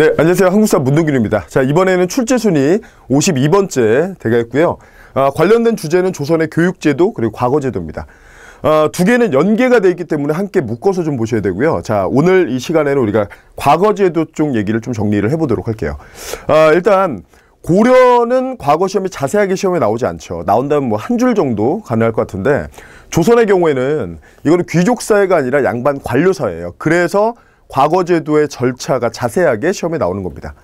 네, 안녕하세요. 한국사 문동균입니다. 자, 이번에는 출제순위 52번째 되겠고요. 관련된 주제는 조선의 교육제도 그리고 과거제도입니다. 두 개는 연계가 되어 있기 때문에 함께 묶어서 좀 보셔야 되고요. 자, 오늘 이 시간에는 우리가 과거제도 쪽 얘기를 좀 정리를 해보도록 할게요. 일단 고려는 과거 시험이 자세하게 시험에 나오지 않죠. 나온다면 뭐 한 줄 정도 가능할 것 같은데, 조선의 경우에는 이거는 귀족사회가 아니라 양반 관료사회예요. 그래서 과거제도의 절차가 자세하게 시험에 나오는 겁니다.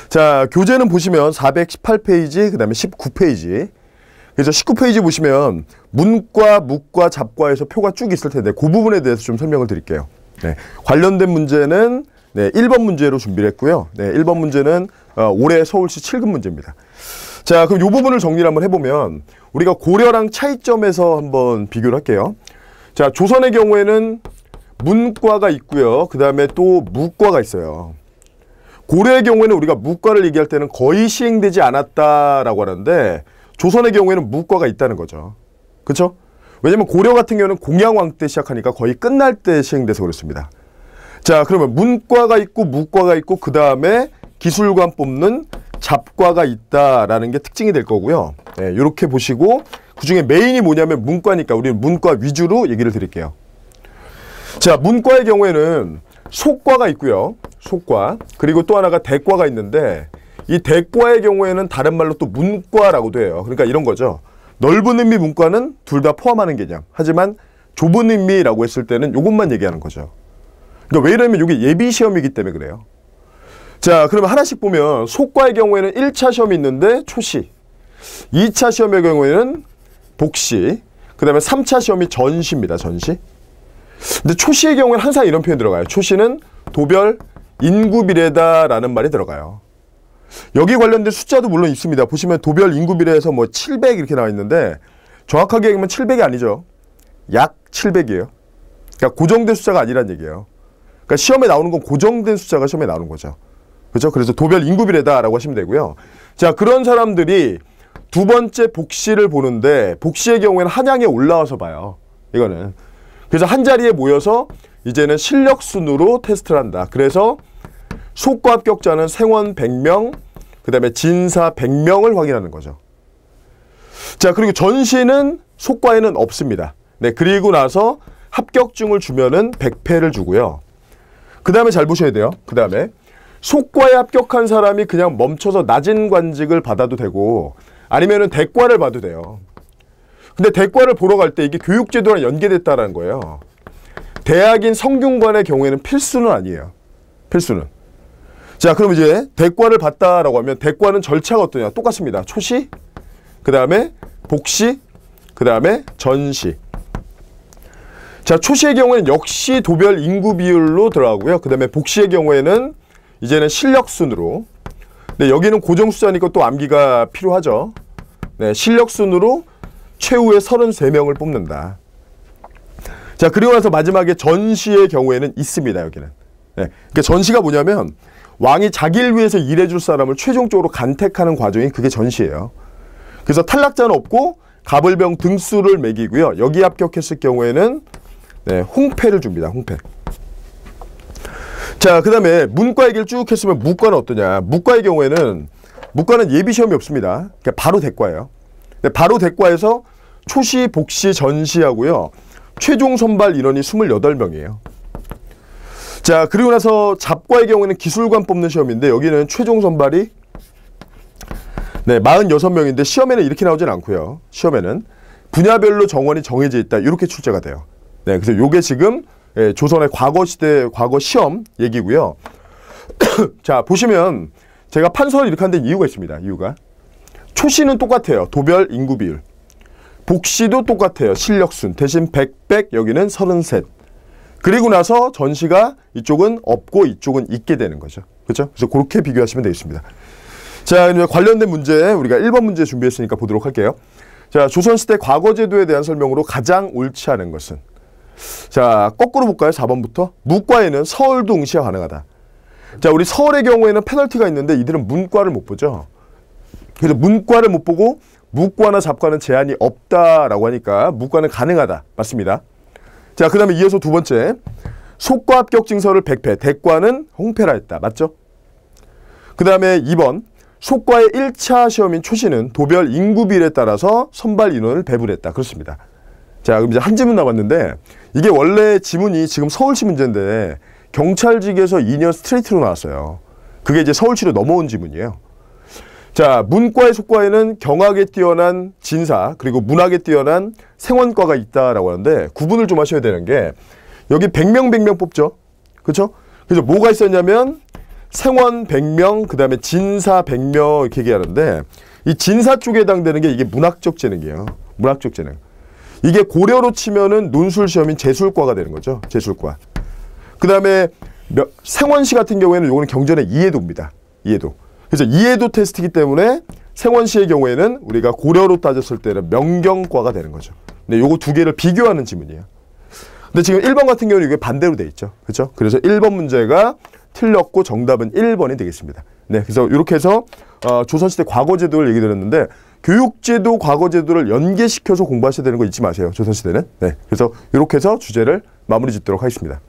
자, 교재는 보시면 418페이지, 그 다음에 19페이지. 그래서 19페이지 보시면 문과, 묵과, 잡과에서 표가 쭉 있을 텐데 그 부분에 대해서 좀 설명을 드릴게요. 네, 관련된 문제는 1번 문제로 준비를 했고요. 1번 문제는 올해 서울시 7급 문제입니다. 자, 그럼 이 부분을 정리를 한번 해보면 우리가 고려랑 차이점에서 한번 비교를 할게요. 자, 조선의 경우에는 문과가 있고요. 그 다음에 또 무과가 있어요. 고려의 경우에는 우리가 무과를 얘기할 때는 거의 시행되지 않았다라고 하는데, 조선의 경우에는 무과가 있다는 거죠. 그렇죠? 왜냐면 고려 같은 경우는 공양왕 때 시작하니까 거의 끝날 때 시행돼서 그렇습니다. 자, 그러면 문과가 있고 무과가 있고 그 다음에 기술관 뽑는 잡과가 있다라는 게 특징이 될 거고요. 네, 이렇게 보시고 그 중에 메인이 뭐냐면 문과니까 우리는 문과 위주로 얘기를 드릴게요. 자, 문과의 경우에는 속과가 있고요. 속과. 그리고 또 하나가 대과가 있는데, 이 대과의 경우에는 다른 말로 또 문과라고도 해요. 그러니까 이런 거죠. 넓은 의미 문과는 둘 다 포함하는 개념. 하지만 좁은 의미라고 했을 때는 이것만 얘기하는 거죠. 그러니까 왜 이러면 이게 예비 시험이기 때문에 그래요. 자, 그러면 하나씩 보면 속과의 경우에는 1차 시험이 있는데 초시, 2차 시험의 경우에는 복시, 그 다음에 3차 시험이 전시입니다. 전시. 근데 초시의 경우에는 항상 이런 표현이 들어가요. 초시는 도별 인구비례다라는 말이 들어가요. 여기 관련된 숫자도 물론 있습니다. 보시면 도별 인구비례에서 뭐 700 이렇게 나와 있는데, 정확하게 얘기하면 700이 아니죠. 약 700이에요. 그러니까 고정된 숫자가 아니란 얘기예요. 그러니까 시험에 나오는 건 고정된 숫자가 시험에 나오는 거죠. 그렇죠? 그래서 도별 인구비례다라고 하시면 되고요. 자, 그런 사람들이 두 번째 복시를 보는데, 복시의 경우에는 한양에 올라와서 봐요. 이거는. 그래서 한 자리에 모여서 이제는 실력순으로 테스트를 한다. 그래서 속과 합격자는 생원 100명, 그 다음에 진사 100명을 확인하는 거죠. 자, 그리고 전시는 속과에는 없습니다. 네, 그리고 나서 합격증을 주면은 100패를 주고요. 그 다음에 잘 보셔야 돼요. 그 다음에 속과에 합격한 사람이 그냥 멈춰서 낮은 관직을 받아도 되고, 아니면은 대과를 봐도 돼요. 근데 대과를 보러 갈 때 이게 교육제도랑 연계됐다는 거예요. 대학인 성균관의 경우에는 필수는 아니에요. 필수는. 자, 그럼 이제 대과를 봤다라고 하면 대과는 절차가 어떠냐? 똑같습니다. 초시, 그 다음에 복시, 그 다음에 전시. 자, 초시의 경우에는 역시 도별 인구 비율로 들어가고요. 그 다음에 복시의 경우에는 이제는 실력순으로. 네, 여기는 고정숫자니까 또 암기가 필요하죠. 네, 실력순으로 최후의 33명을 뽑는다. 자, 그리고 나서 마지막에 전시의 경우에는 있습니다. 여기는. 네, 그러니까 전시가 뭐냐면 왕이 자기를 위해서 일해줄 사람을 최종적으로 간택하는 과정이 그게 전시예요. 그래서 탈락자는 없고 가불병 등수를 매기고요. 여기 합격했을 경우에는 홍패를 줍니다. 홍패. 자, 그 다음에 문과 얘기를 쭉 했으면 무과는 어떠냐. 무과의 경우에는 무과는 예비시험이 없습니다. 그러니까 바로 대과예요. 바로 대과에서 초시, 복시, 전시하고요. 최종 선발 인원이 28명이에요. 자, 그리고 나서 잡과의 경우에는 기술관 뽑는 시험인데, 여기는 최종 선발이 46명인데 시험에는 이렇게 나오진 않고요. 시험에는 분야별로 정원이 정해져 있다. 이렇게 출제가 돼요. 네, 그래서 요게 지금 조선의 과거 시대, 과거 시험 얘기고요. 자, 보시면 제가 판서를 이렇게 한 데 이유가 있습니다. 이유가. 초시는 똑같아요. 도별 인구 비율. 복시도 똑같아요. 실력순. 대신 100, 여기는 33. 그리고 나서 전시가 이쪽은 없고 이쪽은 있게 되는 거죠. 그렇죠? 그래서 그렇게 비교하시면 되겠습니다. 자, 관련된 문제 우리가 1번 문제 준비했으니까 보도록 할게요. 자, 조선시대 과거제도에 대한 설명으로 가장 옳지 않은 것은? 자, 거꾸로 볼까요? 4번부터. 무과에는 서울도 응시가 가능하다. 자, 우리 서울의 경우에는 페널티가 있는데 이들은 문과를 못 보죠. 그래서 문과를 못 보고 무과나 잡과는 제한이 없다라고 하니까 무과는 가능하다. 맞습니다. 자, 그 다음에 이어서 두 번째. 속과 합격 증서를 100패, 대과는 홍패라 했다. 맞죠? 그 다음에 2번, 속과의 1차 시험인 초시는 도별 인구 비례에 따라서 선발 인원을 배분했다. 그렇습니다. 자, 그럼 이제 한 지문 남았는데, 이게 원래 지문이 지금 서울시 문제인데 경찰직에서 2년 스트레이트로 나왔어요. 그게 이제 서울시로 넘어온 지문이에요. 자, 문과의 속과에는 경학에 뛰어난 진사, 그리고 문학에 뛰어난 생원과가 있다라고 하는데, 구분을 좀 하셔야 되는 게, 여기 100명 뽑죠. 그렇죠? 그래서 뭐가 있었냐면 생원 100명, 그 다음에 진사 100명 이렇게 얘기하는데, 이 진사 쪽에 해당되는 게 이게 문학적 재능이에요. 문학적 재능. 이게 고려로 치면은 논술 시험인 재술과가 되는 거죠. 재술과. 그 다음에 생원시 같은 경우에는 요거는 경전의 이해도입니다. 이해도. 그래서 이해도 테스트이기 때문에 생원시의 경우에는 우리가 고려로 따졌을 때는 명경과가 되는 거죠. 근데 요거 두 개를 비교하는 지문이에요. 근데 지금 1번 같은 경우는 이게 반대로 돼 있죠. 그렇죠? 그래서 1번 문제가 틀렸고 정답은 1번이 되겠습니다. 네, 그래서 이렇게 해서 조선시대 과거제도를 얘기 드렸는데, 교육제도, 과거제도를 연계시켜서 공부하셔야 되는 거 잊지 마세요. 조선시대는. 네, 그래서 이렇게 해서 주제를 마무리 짓도록 하겠습니다.